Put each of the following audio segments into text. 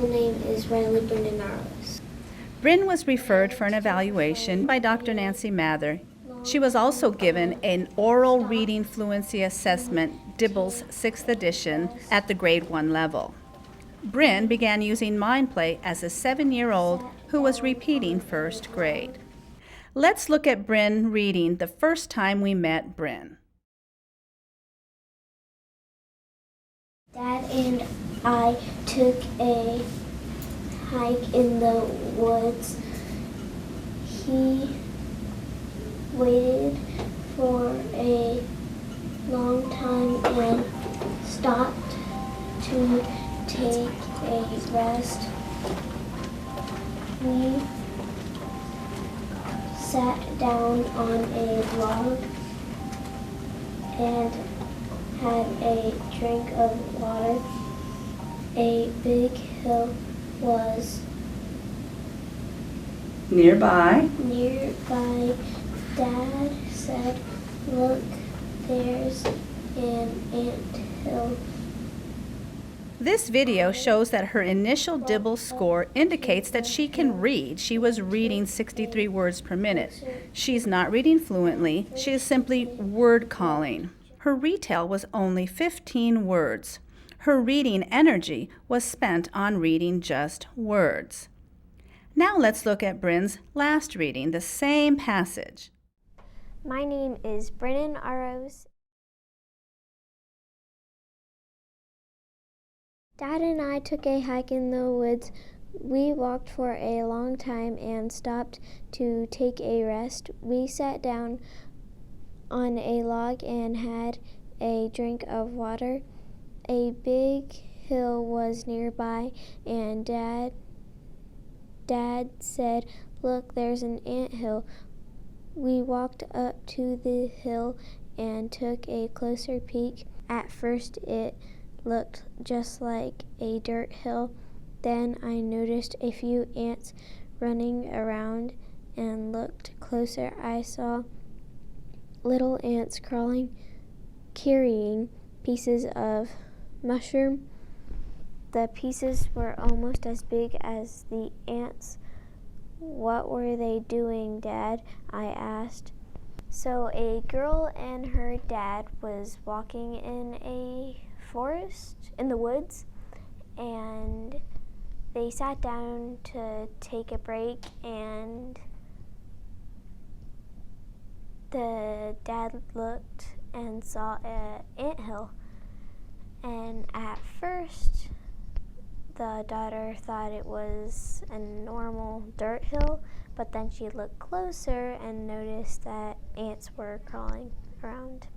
full name is Riley Bernardos. Bryn was referred for an evaluation by Dr. Nancy Mather. She was also given an oral reading fluency assessment, Dibbles 6th edition, at the grade 1 level. Bryn began using MindPlay as a 7-year-old who was repeating 1st grade. Let's look at Bryn reading the first time we met Bryn. Dad and I took a hike in the woods. He waited for a long time and stopped to take a rest. We sat down on a log and had a drink of water. A big hill was Nearby. Dad said, "Look, there's an ant hill." This video shows that her initial Dibble score indicates that she can read. She was reading 63 words per minute. She's not reading fluently. She is simply word calling. Her retail was only 15 words. Her reading energy was spent on reading just words. Now let's look at Bryn's last reading, the same passage. My name is Brennan Arrows. Dad and I took a hike in the woods. We walked for a long time and stopped to take a rest. We sat down on a log and had a drink of water. A big hill was nearby, and Dad said, "Look, there's an ant hill." We walked up to the hill and took a closer peek. At first it looked just like a dirt hill. Then I noticed a few ants running around and looked closer. I saw little ants crawling, carrying pieces of mushroom. The pieces were almost as big as the ants. "What were they doing, Dad?" I asked. So a girl and her dad was walking in a forest, in the woods, and they sat down to take a break, and the dad looked and saw an anthill. And at first, the daughter thought it was a normal dirt hill, but then she looked closer and noticed that ants were crawling around.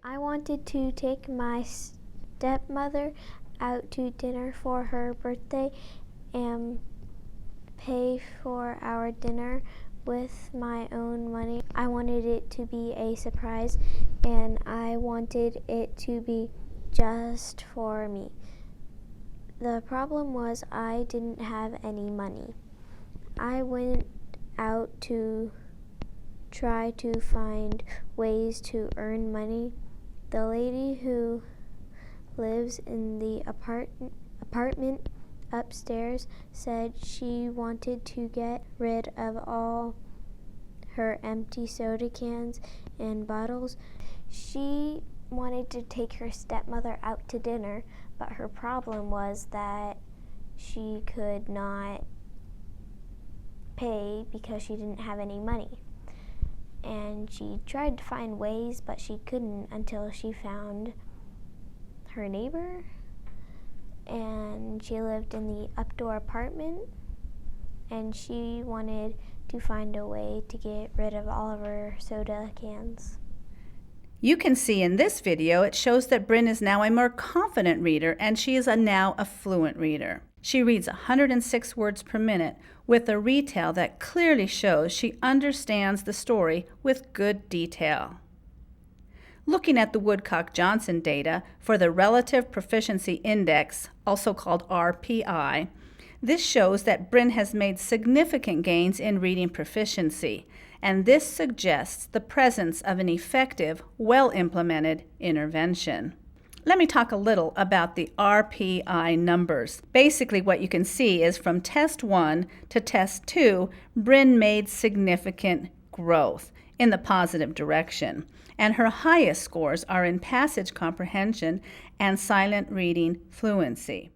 I wanted to take my stepmother out to dinner for her birthday and pay for our dinner with my own money. I wanted it to be a surprise, and I wanted it to be just for me. The problem was I didn't have any money. I went out to try to find ways to earn money. The lady who lives in the apartment upstairs said she wanted to get rid of all her empty soda cans and bottles. She wanted to take her stepmother out to dinner, but her problem was that she could not pay because she didn't have any money. And she tried to find ways, but she couldn't until she found her neighbor, and she lived in the updoor apartment, and she wanted to find a way to get rid of all of her soda cans. You can see in this video it shows that Bryn is now a more confident reader, and she is now a fluent reader. She reads 106 words per minute with a retail that clearly shows she understands the story with good detail. Looking at the Woodcock-Johnson data for the Relative Proficiency Index, also called RPI, this shows that Bryn has made significant gains in reading proficiency, and this suggests the presence of an effective, well-implemented intervention. Let me talk a little about the RPI numbers. Basically, what you can see is from test 1 to test 2, Bryn made significant growth in the positive direction, and her highest scores are in passage comprehension and silent reading fluency.